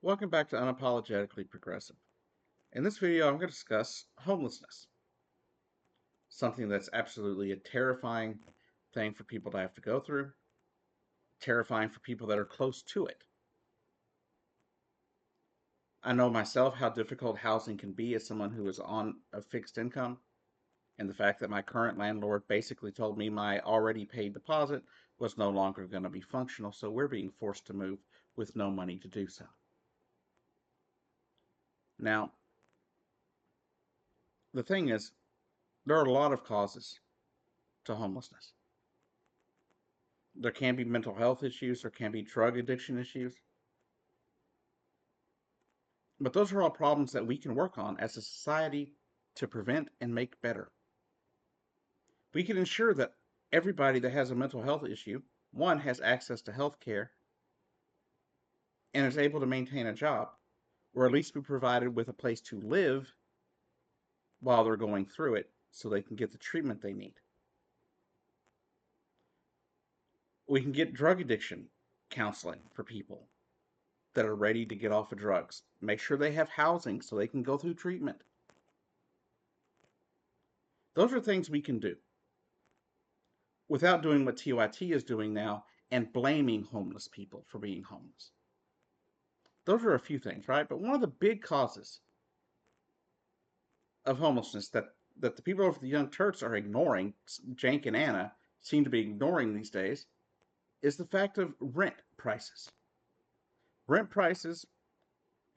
Welcome back to Unapologetically Progressive. In this video, I'm going to discuss homelessness, something that's absolutely a terrifying thing for people to have to go through, terrifying for people that are close to it. I know myself how difficult housing can be as someone who is on a fixed income, and the fact that my current landlord basically told me my already paid deposit was no longer going to be functional, so we're being forced to move with no money to do so. Now, the thing is, there are a lot of causes to homelessness. There can be mental health issues, there can be drug addiction issues, but those are all problems that we can work on as a society to prevent and make better. We can ensure that everybody that has a mental health issue, one, has access to health care and is able to maintain a job, or at least be provided with a place to live while they're going through it so they can get the treatment they need. We can get drug addiction counseling for people that are ready to get off of drugs. Make sure they have housing so they can go through treatment. Those are things we can do without doing what TYT is doing now and blaming homeless people for being homeless. Those are a few things, right? But one of the big causes of homelessness that the people over the Young Turks are ignoring, Jank and Anna seem to be ignoring these days, is the fact of rent prices. Rent prices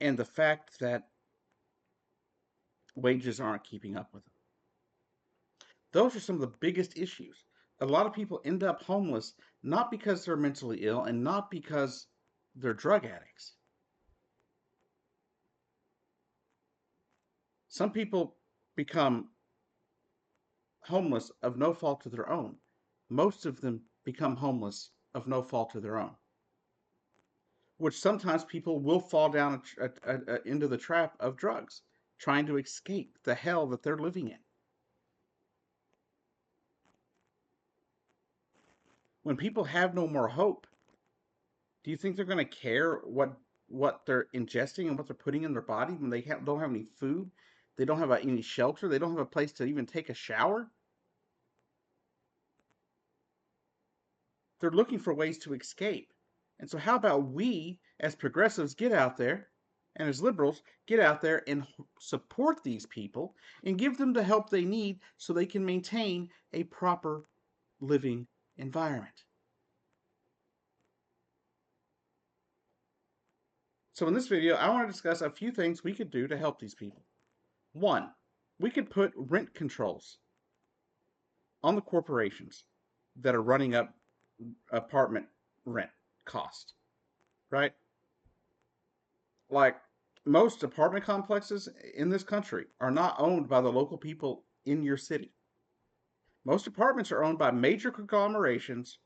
and the fact that wages aren't keeping up with them. Those are some of the biggest issues. A lot of people end up homeless not because they're mentally ill and not because they're drug addicts. Some people become homeless of no fault of their own. Most of them become homeless of no fault of their own, which sometimes people will fall down into the trap of drugs, trying to escape the hell that they're living in. When people have no more hope, do you think they're going to care what they're ingesting and what they're putting in their body when they don't have any food? They don't have any shelter. They don't have a place to even take a shower. They're looking for ways to escape. And so, how about we, as progressives, get out there and as liberals, get out there and support these people and give them the help they need so they can maintain a proper living environment? So, in this video, I want to discuss a few things we could do to help these people. One, we could put rent controls on the corporations that are running up apartment rent cost, right? Like most apartment complexes in this country are not owned by the local people in your city. Most apartments are owned by major conglomerations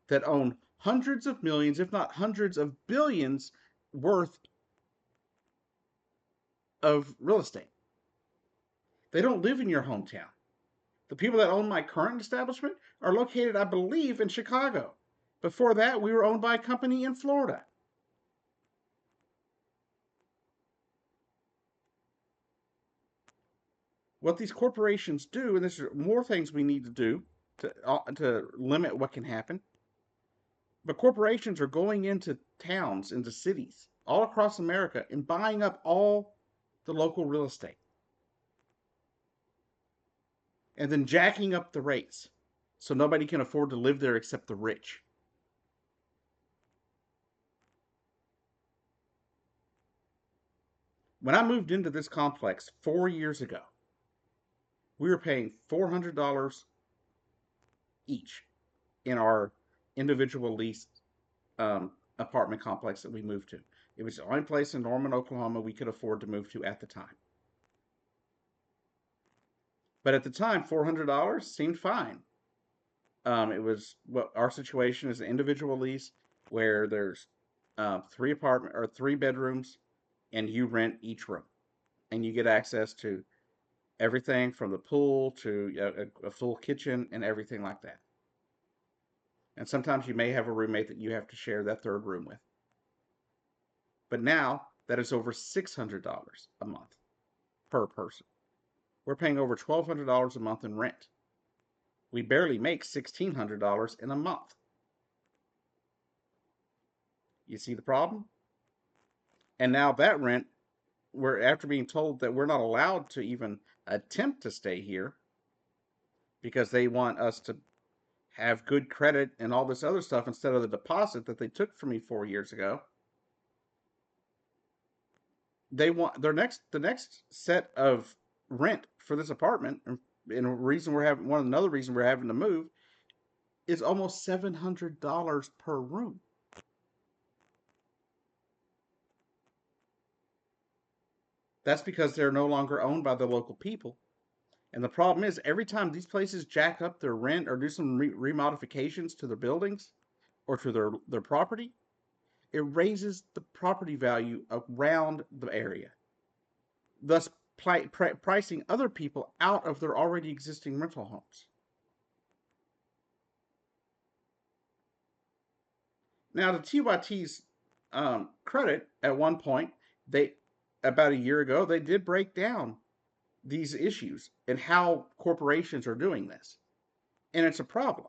that own hundreds of millions, if not hundreds of billions worth of real estate. They don't live in your hometown. The people that own my current establishment are located, I believe, in Chicago. Before that, we were owned by a company in Florida. What these corporations do, and there's more things we need to do to limit what can happen, but corporations are going into towns, into cities all across America and buying up all the local real estate and then jacking up the rates so nobody can afford to live there except the rich. When I moved into this complex 4 years ago, we were paying $400 each in our individual leased apartment complex that we moved to. It was the only place in Norman, Oklahoma we could afford to move to at the time. But at the time, $400 seemed fine. It was what our situation is an individual lease where there's three bedrooms, and you rent each room, and you get access to everything from the pool to a full kitchen and everything like that. And sometimes you may have a roommate that you have to share that third room with. But now that is over $600 a month per person. We're paying over $1,200 a month in rent. We barely make $1,600 in a month. You see the problem? And now that rent, we're after being told that we're not allowed to even attempt to stay here because they want us to have good credit and all this other stuff instead of the deposit that they took from me 4 years ago. They want the next set of rent for this apartment, and reason we're having another reason we're having to move is almost $700 per room. That's because they're no longer owned by the local people. And the problem is, every time these places jack up their rent or do some remodifications to their buildings or to their property, it raises the property value around the area, thus pricing other people out of their already existing rental homes. Now, to TYT's credit, at one point, they about a year ago, they did break down these issues and how corporations are doing this. And it's a problem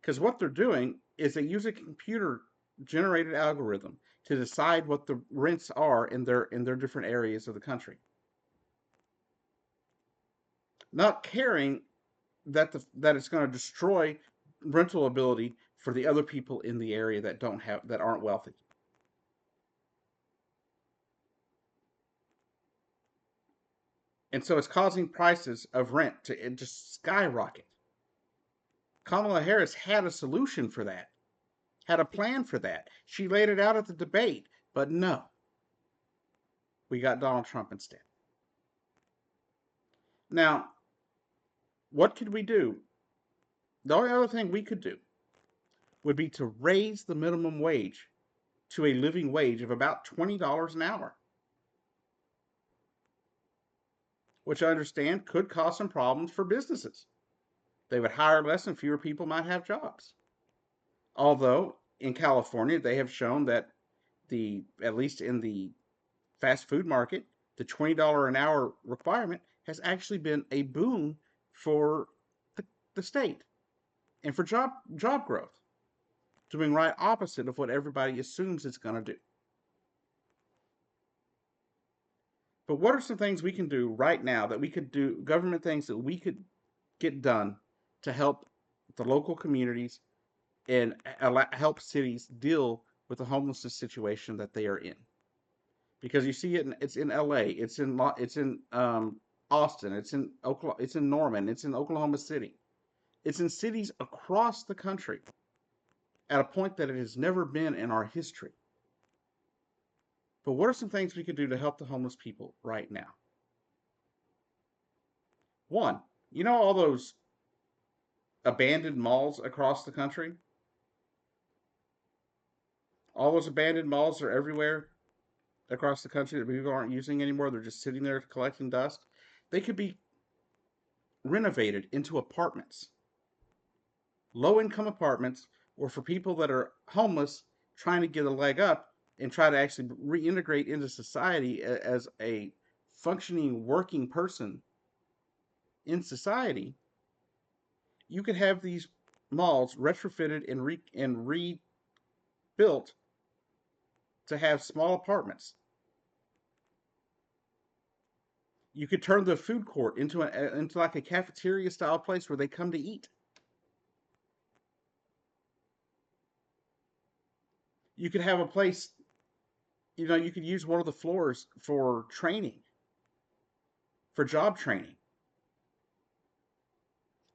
because what they're doing is they use a computer generated algorithm to decide what the rents are in their different areas of the country, not caring that it's going to destroy rental ability for the other people in the area that aren't wealthy. And so it's causing prices of rent to just skyrocket. Kamala Harris had a solution for that, had a plan for that. She laid it out at the debate, but no, we got Donald Trump instead. Now, what could we do? The only other thing we could do would be to raise the minimum wage to a living wage of about $20 an hour, which I understand could cause some problems for businesses. They would hire less and fewer people might have jobs. Although in California, they have shown that at least in the fast food market, the $20 an hour requirement has actually been a boon for the state and for job growth, doing right opposite of what everybody assumes it's going to do. But what are some things we can do right now that we could do, government things that we could get done to help the local communities and help cities deal with the homelessness situation that they are in? Because you see it's in LA, it's in Austin, it's in Oklahoma, it's in Norman, it's in Oklahoma City. It's in cities across the country at a point that it has never been in our history. But what are some things we could do to help the homeless people right now? One, all those abandoned malls across the country? All those abandoned malls are everywhere across the country that people aren't using anymore. They're just sitting there collecting dust. They could be renovated into apartments, low income apartments, or for people that are homeless trying to get a leg up and try to actually reintegrate into society as a functioning working person in society. You could have these malls retrofitted and rebuilt to have small apartments. You could turn the food court into like a cafeteria style place where they come to eat. You could have a place, you could use one of the floors for training, for job training.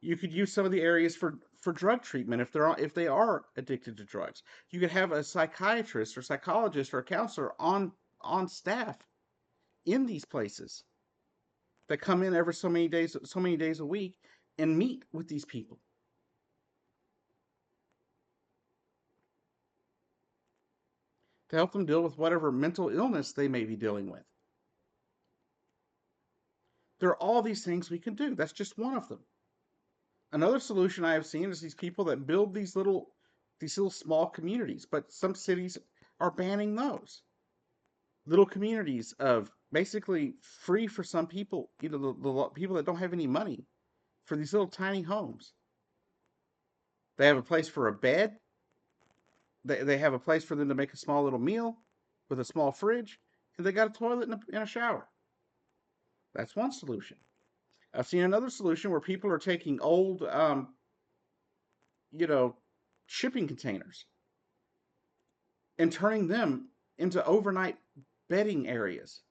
You could use some of the areas for drug treatment if they are addicted to drugs. You could have a psychiatrist or psychologist or a counselor on staff in these places that come in every so many days a week and meet with these people. To help them deal with whatever mental illness they may be dealing with. There are all these things we can do. That's just one of them. Another solution I have seen is these people that build these little small communities, but some cities are banning those. Little communities of basically free for some people, the people that don't have any money, for these little tiny homes. They have a place for a bed. They have a place for them to make a small little meal with a small fridge, and they got a toilet and a shower. That's one solution. I've seen another solution where people are taking old, you know, shipping containers and turning them into overnight bedding areas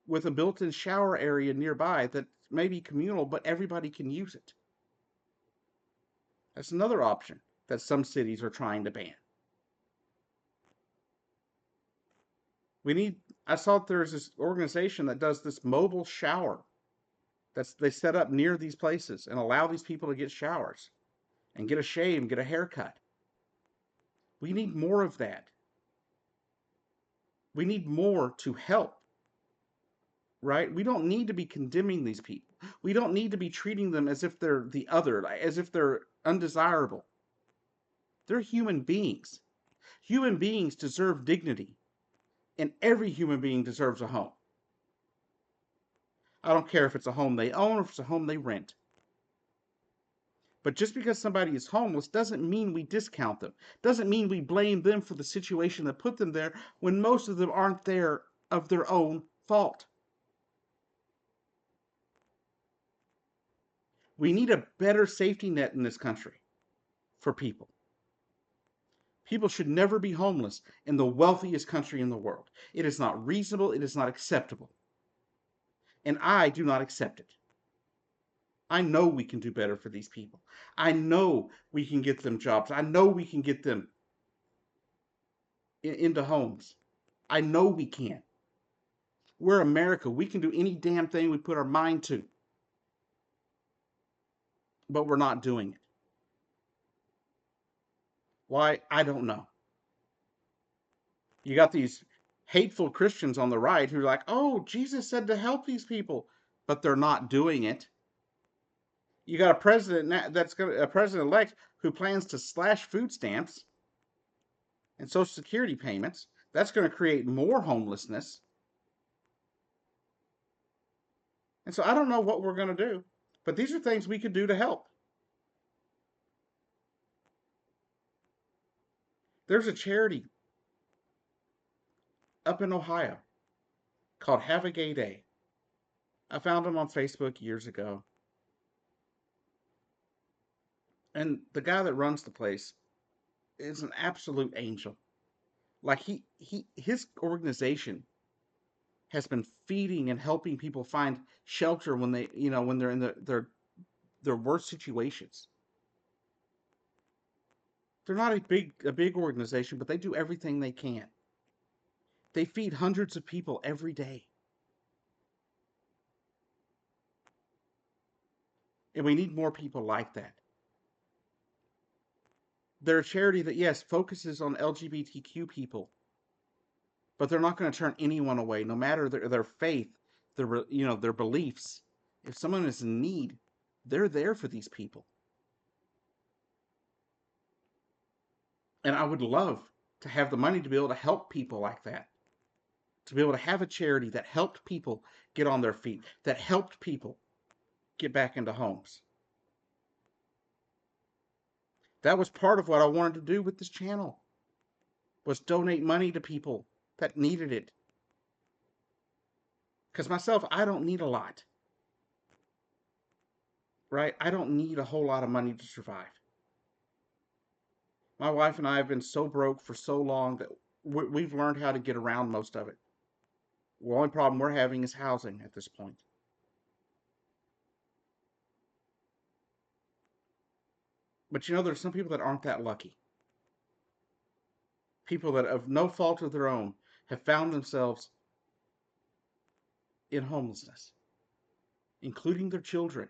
with a built-in shower area nearby that may be communal, but everybody can use it. That's another option that some cities are trying to ban. We need, I saw that there's this organization that does this mobile shower they set up near these places and allow these people to get showers and get a shave and get a haircut. We need more of that. We need more to help, right? We don't need to be condemning these people. We don't need to be treating them as if they're the other, as if they're undesirable. They're human beings. Human beings deserve dignity, and every human being deserves a home. I don't care if it's a home they own or if it's a home they rent. But just because somebody is homeless doesn't mean we discount them. Doesn't mean we blame them for the situation that put them there when most of them aren't there of their own fault. We need a better safety net in this country for people. People should never be homeless in the wealthiest country in the world. It is not reasonable. It is not acceptable. And I do not accept it. I know we can do better for these people. I know we can get them jobs. I know we can get them into homes. I know we can. We're America. We can do any damn thing we put our mind to. But we're not doing it. Why? I don't know. You got these hateful Christians on the right who are like, oh, Jesus said to help these people, but they're not doing it. You got a president a president-elect who plans to slash food stamps and Social Security payments. That's going to create more homelessness. And so I don't know what we're going to do, but these are things we could do to help. There's a charity up in Ohio called Have a Gay Day. I found them on Facebook years ago. And the guy that runs the place is an absolute angel. Like his organization has been feeding and helping people find shelter when when they're in their worst situations. They're not a big organization, but they do everything they can. They feed hundreds of people every day. And we need more people like that. They're a charity that, yes, focuses on LGBTQ people, but they're not going to turn anyone away, no matter their faith, their beliefs. If someone is in need, they're there for these people. And I would love to have the money to be able to help people like that. To be able to have a charity that helped people get on their feet, that helped people get back into homes. That was part of what I wanted to do with this channel, was donate money to people that needed it. Because myself, I don't need a lot. Right? I don't need a whole lot of money to survive. My wife and I have been so broke for so long that we've learned how to get around most of it. The only problem we're having is housing at this point. But there's some people that aren't that lucky. People that, of no fault of their own, have found themselves in homelessness, including their children.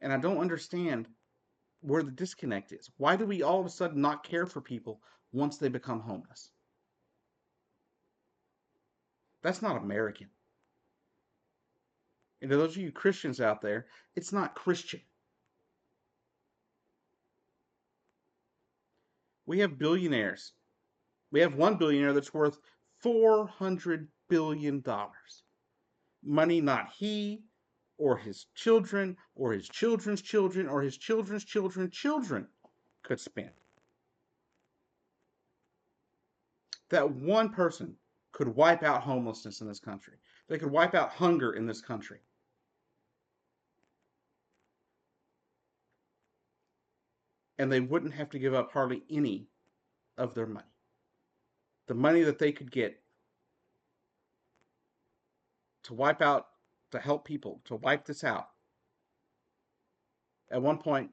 And I don't understand where the disconnect is. Why do we all of a sudden not care for people once they become homeless? That's not American. And to those of you Christians out there, it's not Christian. We have billionaires. We have one billionaire that's worth $400 billion. Money not he or his children or his children's children or his children's children's children could spend. That one person could wipe out homelessness in this country. They could wipe out hunger in this country. And they wouldn't have to give up hardly any of their money. The money that they could get to wipe out, to help people, to wipe this out. At one point,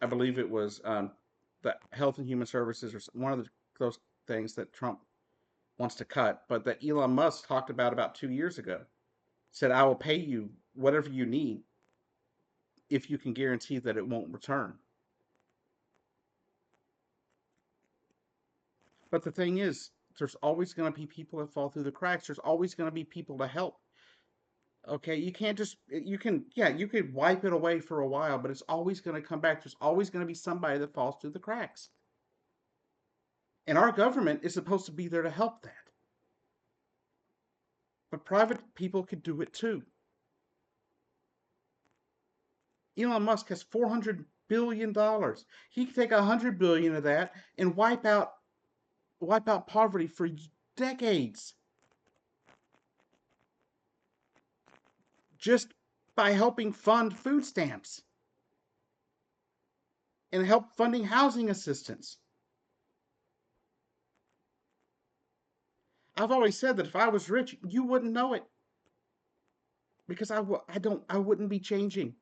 I believe it was the Health and Human Services or one of those things that Trump wants to cut, but that Elon Musk talked about 2 years ago. Said, I will pay you whatever you need if you can guarantee that it won't return. But the thing is, there's always going to be people that fall through the cracks. There's always going to be people to help. Okay, you can't just, you could wipe it away for a while, but it's always going to come back. There's always going to be somebody that falls through the cracks. And our government is supposed to be there to help that. But private people could do it too. Elon Musk has $400 billion. He could take $100 billion of that and wipe out poverty for decades. Just by helping fund food stamps and help funding housing assistance. I've always said that if I was rich, you wouldn't know it, because I wouldn't be changing.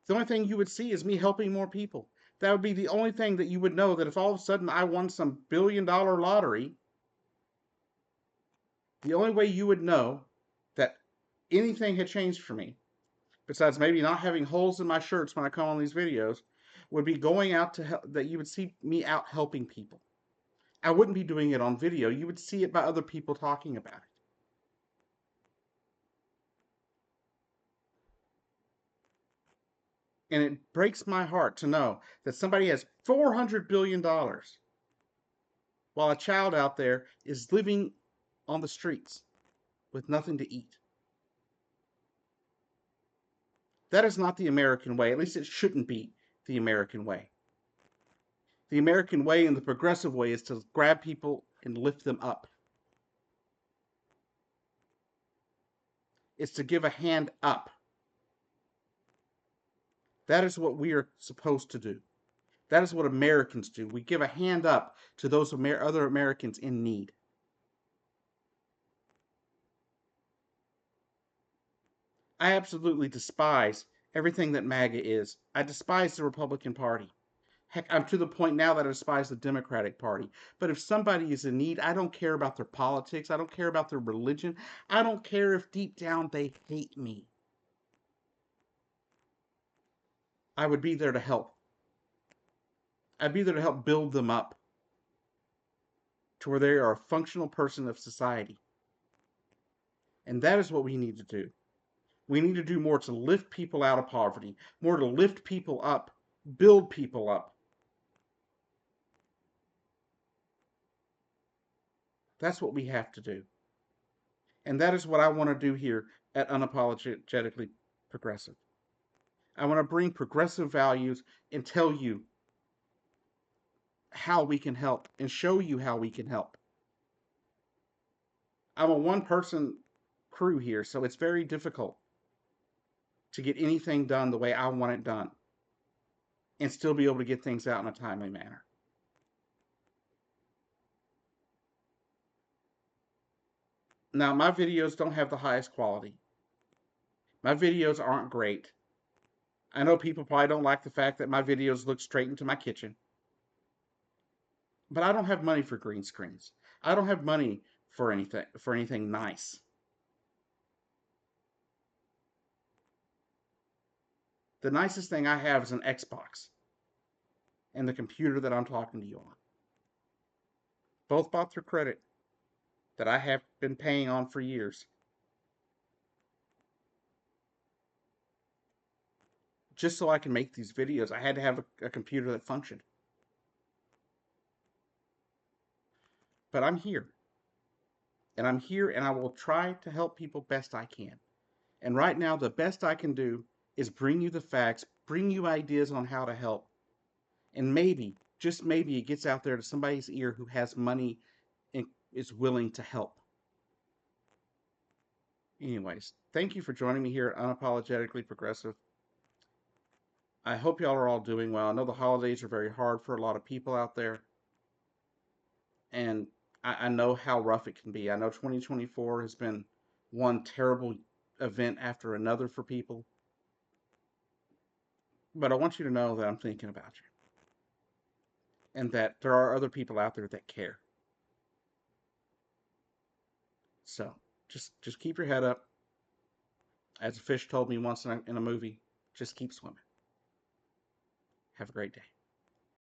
The only thing you would see is me helping more people. That would be the only thing that you would know, that if all of a sudden I won some billion-dollar lottery, the only way you would know that anything had changed for me, besides maybe not having holes in my shirts when I come on these videos, would be going out to help, that you would see me out helping people. I wouldn't be doing it on video. You would see it by other people talking about it. And it breaks my heart to know that somebody has $400 billion while a child out there is living on the streets with nothing to eat. That is not the American way. At least it shouldn't be the American way. The American way and the progressive way is to grab people and lift them up. It's to give a hand up. That is what we are supposed to do. That is what Americans do. We give a hand up to those other Americans in need. I absolutely despise everything that MAGA is. I despise the Republican Party. Heck, I'm to the point now that I despise the Democratic Party. But if somebody is in need, I don't care about their politics. I don't care about their religion. I don't care if deep down they hate me. I would be there to help. I'd be there to help build them up to where they are a functional person of society. And that is what we need to do. We need to do more to lift people out of poverty, more to lift people up, build people up. That's what we have to do. And that is what I want to do here at Unapologetically Progressive. I want to bring progressive values and tell you how we can help and show you how we can help. I'm a one-person crew here, so it's very difficult to get anything done the way I want it done and still be able to get things out in a timely manner. Now, my videos don't have the highest quality. My videos aren't great. I know people probably don't like the fact that my videos look straight into my kitchen. But I don't have money for green screens. I don't have money for anything nice. The nicest thing I have is an Xbox and the computer that I'm talking to you on. Both bought through credit that I have been paying on for years. Just so I can make these videos, I had to have a computer that functioned. But I'm here. And I'm here and I will try to help people best I can. And right now, the best I can do is bring you the facts, bring you ideas on how to help. And maybe, just maybe, it gets out there to somebody's ear who has money and is willing to help. Anyways, thank you for joining me here at Unapologetically Progressive. I hope y'all are all doing well. I know the holidays are very hard for a lot of people out there. And I know how rough it can be. I know 2024 has been one terrible event after another for people. But I want you to know that I'm thinking about you and that there are other people out there that care. So just keep your head up. As a fish told me once in a movie, just keep swimming. Have a great day.